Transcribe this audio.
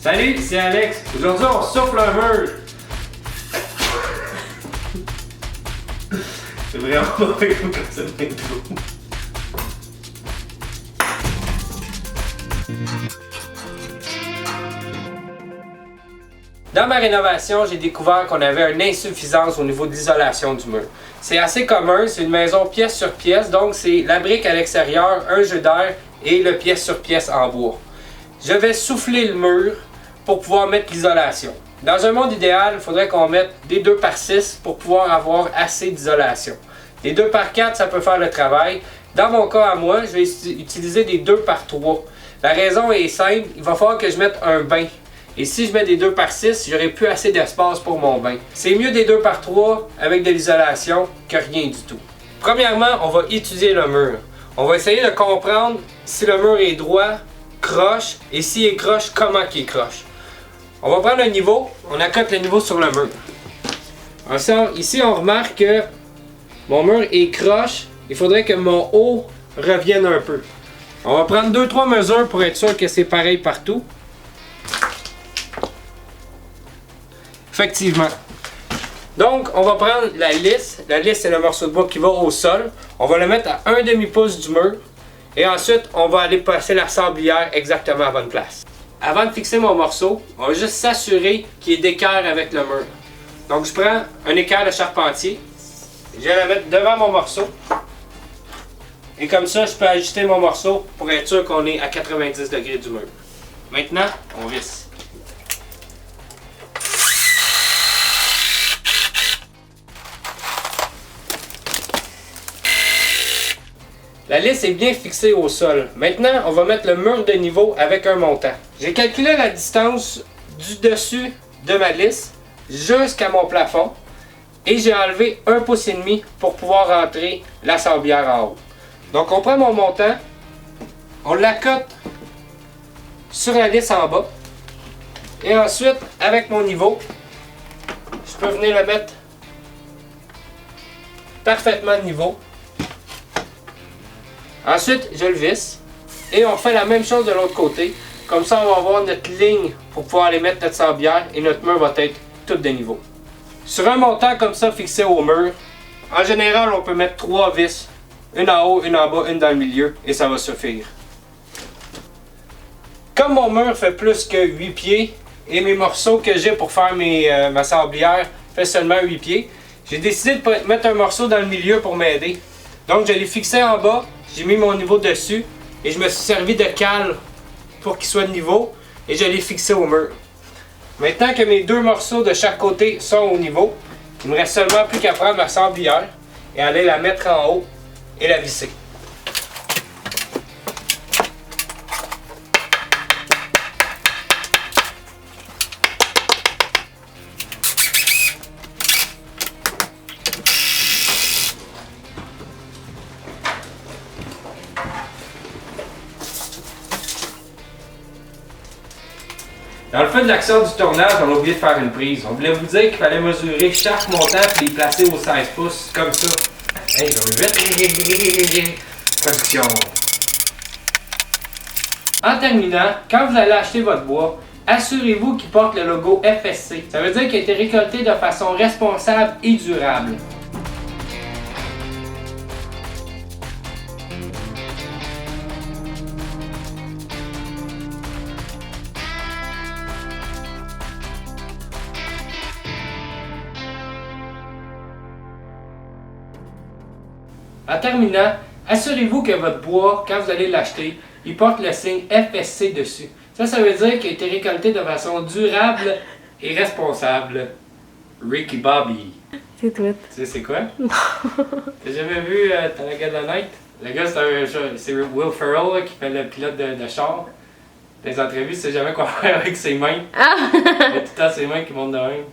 Salut, c'est Alex. Aujourd'hui, on souffle un mur. C'est vraiment pas comme ça d'intro. Dans ma rénovation, j'ai découvert qu'on avait une insuffisance au niveau de l'isolation du mur. C'est assez commun, c'est une maison pièce sur pièce, donc c'est la brique à l'extérieur, un jeu d'air et le pièce sur pièce en bois. Je vais souffler le mur pour pouvoir mettre l'isolation. Dans un monde idéal, il faudrait qu'on mette des 2x6 pour pouvoir avoir assez d'isolation. Des 2x4, ça peut faire le travail. Dans mon cas à moi, je vais utiliser des 2x3. La raison est simple, il va falloir que je mette un bain. Et si je mets des 2x6, j'aurai plus assez d'espace pour mon bain. C'est mieux des 2x3 avec de l'isolation que rien du tout. Premièrement, on va étudier le mur. On va essayer de comprendre si le mur est droit, croche, et s'il est croche, comment il est croche. On va prendre un niveau, on accote le niveau sur le mur. Ensuite, ici on remarque que mon mur est croche, il faudrait que mon haut revienne un peu. On va prendre 2-3 mesures pour être sûr que c'est pareil partout. Effectivement. Donc, on va prendre la lisse. La lisse, c'est le morceau de bois qui va au sol. On va le mettre à 1 demi-pouce du mur. Et ensuite, on va aller passer la sablière exactement à bonne place. Avant de fixer mon morceau, on va juste s'assurer qu'il est d'équerre avec le mur. Donc, je prends un équerre de charpentier. Je vais la mettre devant mon morceau. Et comme ça, je peux ajuster mon morceau pour être sûr qu'on est à 90 degrés du mur. Maintenant, on visse. La lisse est bien fixée au sol. Maintenant, on va mettre le mur de niveau avec un montant. J'ai calculé la distance du dessus de ma lisse jusqu'à mon plafond et j'ai enlevé 1,5 pouce pour pouvoir rentrer la sablière en haut. Donc on prend mon montant, on l'accote sur la lisse en bas et ensuite, avec mon niveau, je peux venir le mettre parfaitement niveau. Ensuite, je le visse et on fait la même chose de l'autre côté. Comme ça, on va avoir notre ligne pour pouvoir aller mettre notre sablière et notre mur va être tout de niveau. Sur un montant comme ça fixé au mur, en général, on peut mettre 3 vis. Une en haut, une en bas, une dans le milieu et ça va suffire. Comme mon mur fait plus que 8 pieds et mes morceaux que j'ai pour faire ma sablière fait seulement 8 pieds, j'ai décidé de mettre un morceau dans le milieu pour m'aider. Donc, je l'ai fixé en bas. J'ai mis mon niveau dessus et je me suis servi de cale pour qu'il soit de niveau et je l'ai fixé au mur. Maintenant que mes 2 morceaux de chaque côté sont au niveau, il me reste seulement plus qu'à prendre ma sablière et aller la mettre en haut et la visser. Dans le feu de l'action du tournage, on a oublié de faire une prise. On voulait vous dire qu'il fallait mesurer chaque montant et les placer au 16 pouces, comme ça. Hey, je vais vite. Production. En terminant, quand vous allez acheter votre bois, assurez-vous qu'il porte le logo FSC. Ça veut dire qu'il a été récolté de façon responsable et durable. En terminant, assurez-vous que votre bois, quand vous allez l'acheter, il porte le signe FSC dessus. Ça veut dire qu'il a été récolté de façon durable et responsable. Ricky Bobby. C'est tout. Tu sais c'est quoi? Non. T'as jamais vu Talladega Night? Le gars, c'est Will Ferrell là, qui fait le pilote de char. Dans les entrevues, tu sais jamais quoi faire avec ses mains. Ah! Il y a tout le temps ses mains qui montent de même.